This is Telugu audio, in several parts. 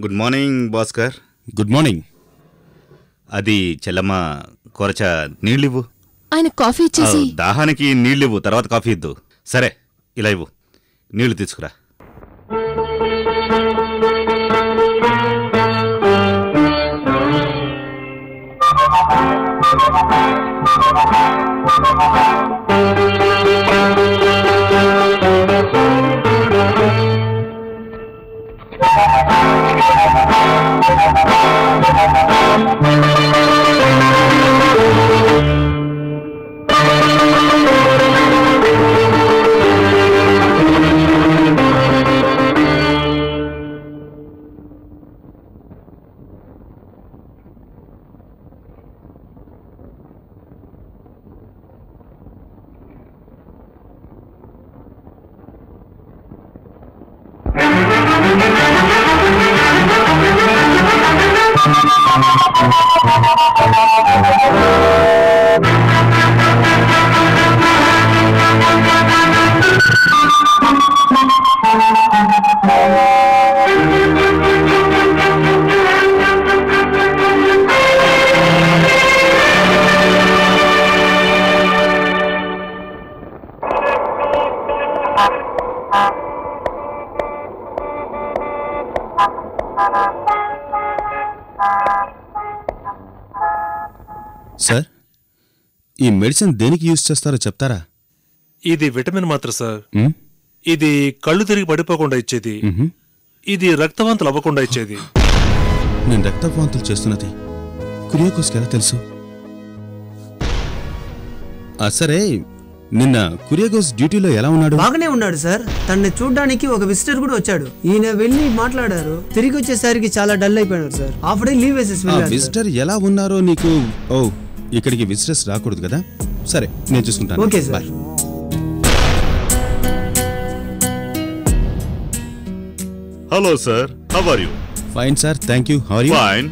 Good morning Bhaskar. Good morning. అది చెల్లమ్మ కొరచ నీళ్ళివ్వు. ఆయన కాఫీ ఇచ్చేసి. దాహానికి నీళ్ళివ్వు, తర్వాత కాఫీ ఇద్దు. సరే, ఇలా ఇవ్వు, నీళ్లు తీసుకురా. సార్, ఈ మెడిసిన్ దేనికి యూజ్ చేస్తారో చెప్తారా? ఇది విటమిన్ మాత్ర సార్. ఇది కళ్ళు తిరిగి పడిపోకుండా ఇచ్చేది. ఇది రక్తవాంతులు అవ్వకుండా ఇచ్చేది. నేను రక్తవాంతులు చేస్తున్నది కురియాకోస్కి ఎలా తెలుసు? సరే, నిన్న కురియాకోస్ డ్యూటీలో ఎలా ఉన్నాడు? బాగానే ఉన్నాడు సార్. తనని చూడ్డానికి ఒక విజిటర్ కూడా వచ్చాడు. ఈయన వెళ్ళి మాట్లాడారు. తిరిగి వచ్చేసరికి చాలా డల్ అయిపోయాడు సార్. హాఫ్ డే లీవ్ వేసేసి వెళ్ళాడు. విజిటర్ ఎలా ఉన్నారో నీకు? ఓ, ఇక్కడికి విజిటర్స్ రాకూడదు కదా. సరే, నేను చూసుకుంటాను. Okay sir. Hello sir, how are you? Fine sir, thank you. How are you? Fine.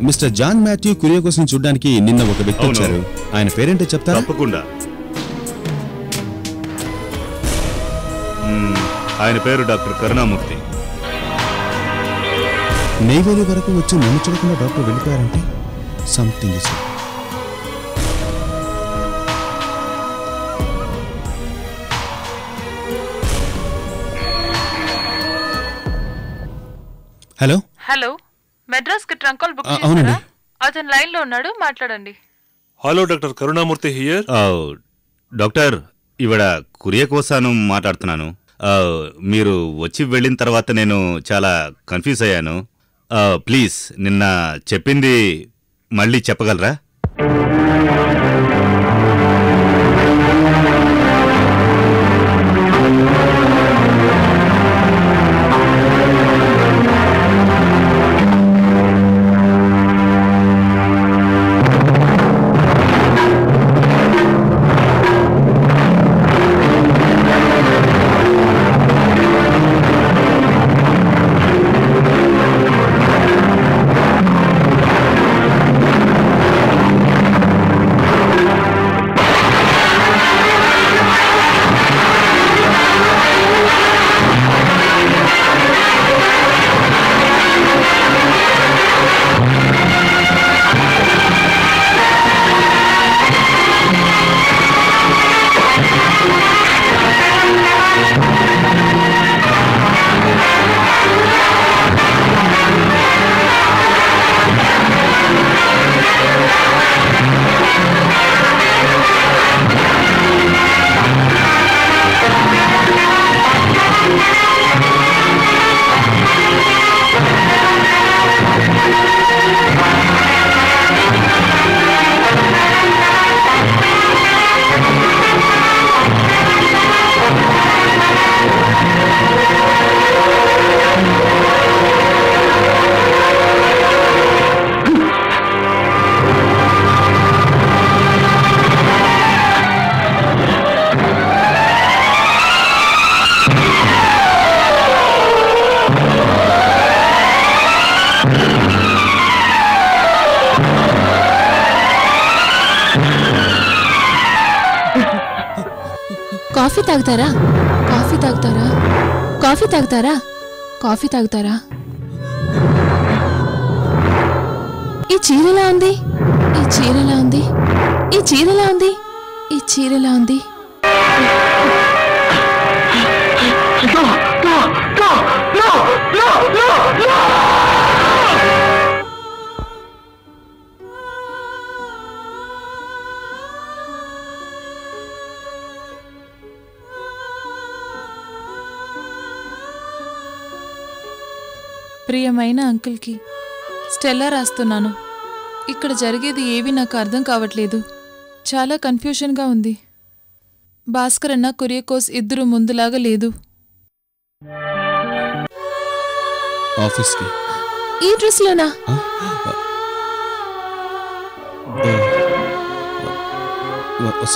Mister John Mathew కురియాకోస్ని చూడడానికి నిన్న ఒక వ్యక్తి వచ్చారు. ఆయన పేరేంటో చెప్తారా? తప్పకుండా. ఆయన పేరు డాక్టర్ కరుణామూర్తి. నెయ్వేలి వరకు వచ్చి నన్ను చూడకుండా డాక్టర్ వెళ్ళిపోయారంటే something is. Hello hello, Madras కి ట్రంక్ కాల్ బుక్ అవునండి. చేశారా? అతను లైన్ లో ఉన్నాడు, మాట్లాడండి. Hello, doctor Karunamurthy here. Doctor, ఇవిడ కురియాకోసాను మాట్లాడుతున్నాను. మీరు వచ్చి వెళ్ళిన తర్వాత నేను చాలా కన్ఫ్యూజ్ అయ్యాను. ప్లీజ్ నిన్న చెప్పింది మళ్ళీ చెప్పగలరా? కాఫీ తాగుతారా? కాఫీ తాగుతారా? కాఫీ తాగుతారా? కాఫీ తాగుతారా? ఈ చీరలా ఉంది, ఈ చీరలా ఉంది, ఈ చీరలా ఉంది, ఈ చీరలా ఉంది. ప్రియమైన అంకుల్కి స్టెల్లా రాస్తున్నాను. ఇక్కడ జరిగేది ఏవి నాకు అర్థం కావట్లేదు. చాలా కన్ఫ్యూషన్గా ఉంది. భాస్కర్ అన్న కురియకోస్ ఇద్దరు ముందులాగా లేదు. ఆఫీస్కి ఈ డ్రెస్లోనా?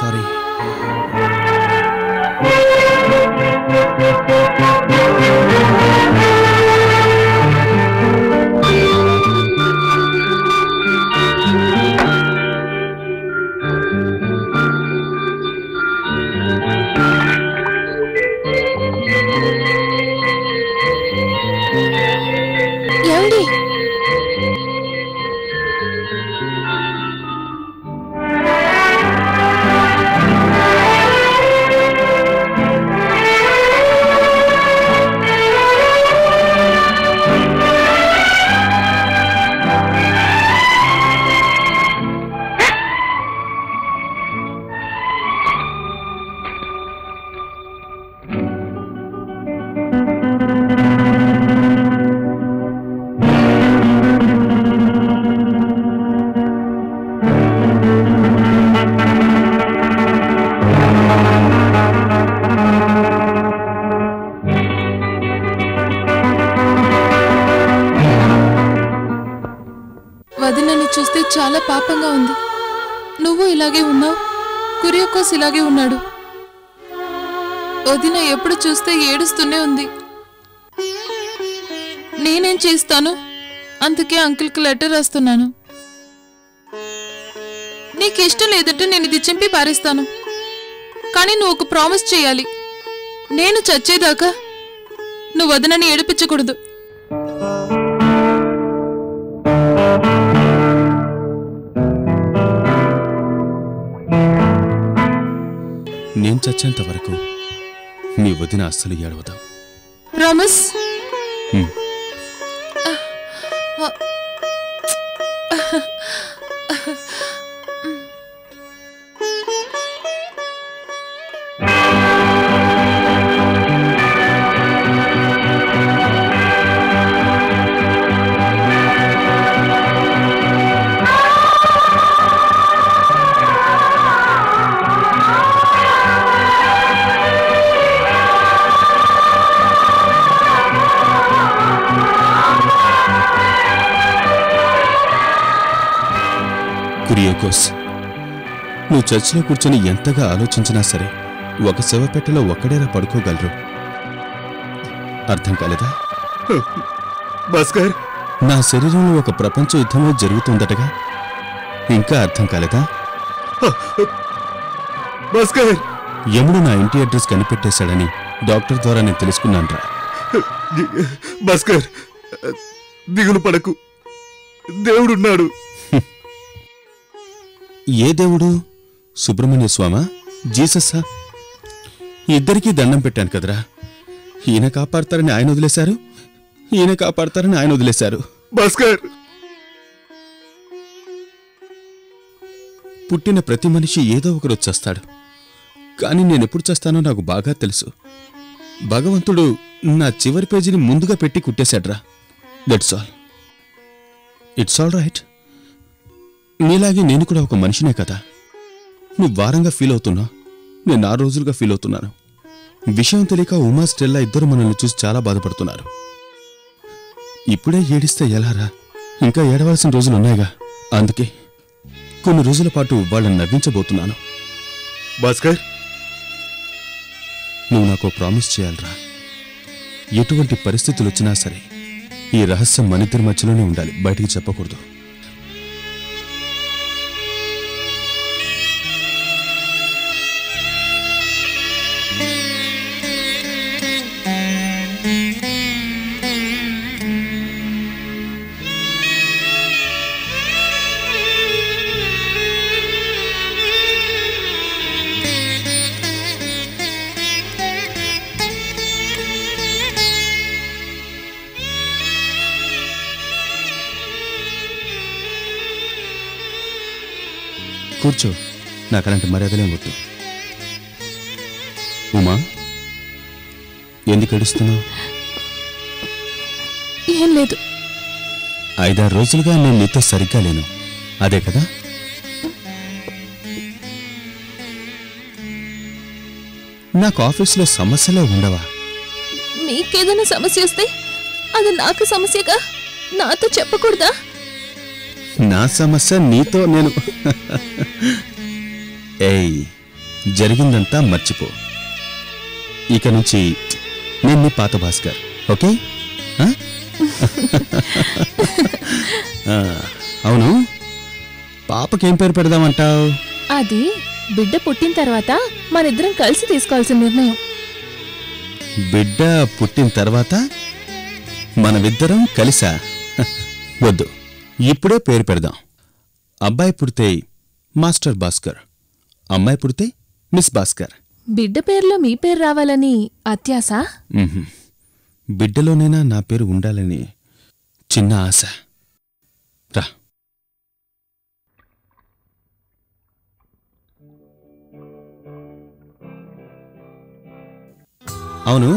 సారీ. ఏమండి, వదినని చూస్తే చాలా పాపంగా ఉంది. నువ్వు ఇలాగే ఉన్నావు, కురియకోస్ ఇలాగే ఉన్నాడు. వదిన ఎప్పుడు చూస్తే ఏడుస్తూనే ఉంది. నేనేం చేస్తాను? అందుకే అంకుల్కి లెటర్ రాస్తున్నాను. నీకు ఇష్టం లేదంటే నేను ఇది చింపి పారేస్తాను. కానీ నువ్వు ఒక ప్రామిస్ చేయాలి. నేను చచ్చేదాకా నువ్వు వదినని ఏడిపించకూడదు. నేను చచ్చేంత వరకు నీ వదిన అస్సలు ఏడవదాం. ప్రామిస్? కురియకోస్, నువ్వు చర్చిలో కూర్చొని ఎంతగా ఆలోచించినా సరే ఒక శవపెట్టెలో ఒక్కడేలా పడుకోగలరు. అర్థం కాలేదా? భాస్కర్, నా శరీరంలో ఒక ప్రపంచ యుద్ధమే జరుగుతుందటగా ఇంకా అర్థం కాలేదా? భాస్కర్, యముడు నా ఇంటి అడ్రస్ కనిపెట్టేశాడని డాక్టర్ ద్వారా నేను తెలుసుకున్నాన్రా. భాస్కర్, దిగులు పడకు, దేవుడున్నాడు. ఏ దేవుడు? సుబ్రహ్మణ్య స్వామా, జీసస్సా? ఇద్దరికీ దండం పెట్టాను కదరా. ఈయన కాపాడతారని ఆయన వదిలేశారు, ఈయన కాపాడతారని ఆయన వదిలేశారు. భాస్కర్, పుట్టిన ప్రతి మనిషి ఏదో ఒకరోజు చస్తాడు. కానీ నేనెప్పుడు చస్తానో నాకు బాగా తెలుసు. భగవంతుడు నా చివరి పేజీని ముందుగా పెట్టి కుట్టేశాడ్రా. That's all. It's all right. నీలాగే నేను కూడా ఒక మనిషినే కదా. నువ్వు వారంగా ఫీల్ అవుతున్నా, నేను 6 రోజులుగా ఫీల్ అవుతున్నాను. విషయం తెలియక ఉమా, స్టెల్లా ఇద్దరు మనల్ని చూసి చాలా బాధపడుతున్నారు. ఇప్పుడే ఏడిస్తే ఎలారా? ఇంకా ఏడవలసిన రోజులున్నాయిగా. అందుకే కొన్ని రోజుల పాటు వాళ్ళని నవ్వించబోతున్నాను. భాస్కర్, నువ్వు నాకు ప్రామిస్ చేయాలరా. ఎటువంటి పరిస్థితులు వచ్చినా సరే ఈ రహస్యం మనిద్దరి మధ్యలోనే ఉండాలి, బయటికి చెప్పకూడదు. కూర్చో, నాకు అలాంటి మర్యాదలే వద్దు. ఉమా, ఎందుకు ఏడుస్తున్నావు? ఏం లేదు. 5-6 రోజులుగా నేను నీతో సరిగ్గా లేను, అదే కదా? నాకు ఆఫీసులో సమస్యలే ఉండవా? మీకేదైనా సమస్య వస్తే అది నాకు సమస్యగా నాతో చెప్పకూడదా? నా సమస్య నీతో నేను ఏయ్, జరిగిందంతా మర్చిపో. ఇక నుంచి నేను నీ పాత భాస్కర్, ఓకే? అవును, పాపకేం పేరు పెడదామంటావు? అది బిడ్డ పుట్టిన తర్వాత మనిద్దరం కలిసి తీసుకోవాల్సిన నిర్ణయం. బిడ్డ పుట్టిన తర్వాత మనమిద్దరం కలిసా? వద్దు, ఇప్పుడే పేరు పెడదాం. అబ్బాయి పుడితే మాస్టర్ భాస్కర్, అమ్మాయి పుడితే మిస్ భాస్కర్. బిడ్డ పేరులో మీ పేరు రావాలని అత్యాశ? బిడ్డలోనైనా నా పేరు ఉండాలని చిన్న ఆశ. రా. అవును,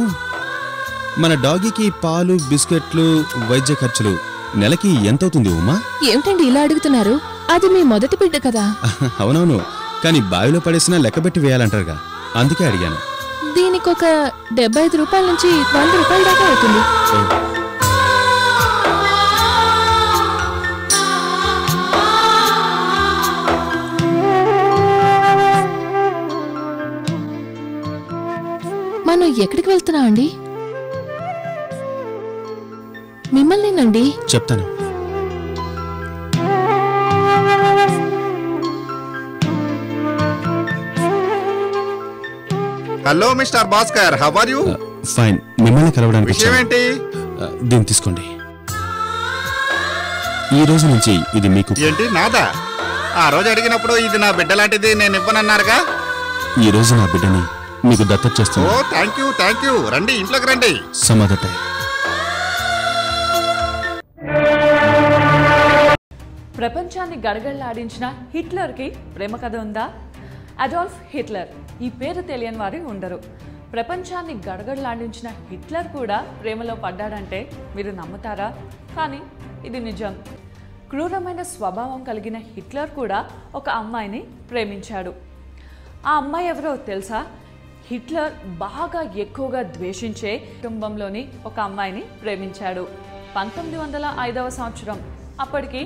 మన డాగీకి పాలు, బిస్కెట్లు, వైద్య ఖర్చులు నెలకి ఎంతవుతుంది ఉమా? ఏమిటండి ఇలా అడుగుతున్నారు? అది మీ మొదటి బిడ్డ కదా. అవునవును, కానీ బావిలో పడేసినా లెక్కబెట్టి వేయాలంటారుగా, అందుకే అడిగాను. దీనికొక 75 రూపాయల నుంచి 100 రూపాయల దాకా అవుతుంది. మనం ఎక్కడికి వెళ్తున్నాం అండి? మిమ్మల్నేనండి. చెప్తాను. Hello mister Bhaskar, how are you? Fine. మిమ్మల్ని కలవడానికి విషయం ఏంటి? దీన్ని తీసుకోండి. ఈ రోజు నుంచి ఇది మీకు. ఏంటి నాదా? ఆ రోజు అడిగినప్పుడు ఇది నా బిడ్డ లాంటిది నేను ఇవ్వనన్నారుగా. ఈ రోజు నా బిడ్డని మీకు దత్తత ఓ చేస్తాను. Thank you. రండి, ఇంట్లోకి రండి. సమాధట. ప్రపంచాన్ని గడగడలాడించిన హిట్లర్కి ప్రేమ కథ ఉందా? అడాల్ఫ్ హిట్లర్, ఈ పేరు తెలియని వారు ఉండరు. ప్రపంచాన్ని గడగడలాడించిన హిట్లర్ కూడా ప్రేమలో పడ్డాడంటే మీరు నమ్ముతారా? కానీ ఇది నిజం. క్రూరమైన స్వభావం కలిగిన హిట్లర్ కూడా ఒక అమ్మాయిని ప్రేమించాడు. ఆ అమ్మాయి ఎవరో తెలుసా? హిట్లర్ బాగా ఎక్కువగా ద్వేషించే కుటుంబంలోని ఒక అమ్మాయిని ప్రేమించాడు. 1905వ సంవత్సరం. అప్పటికి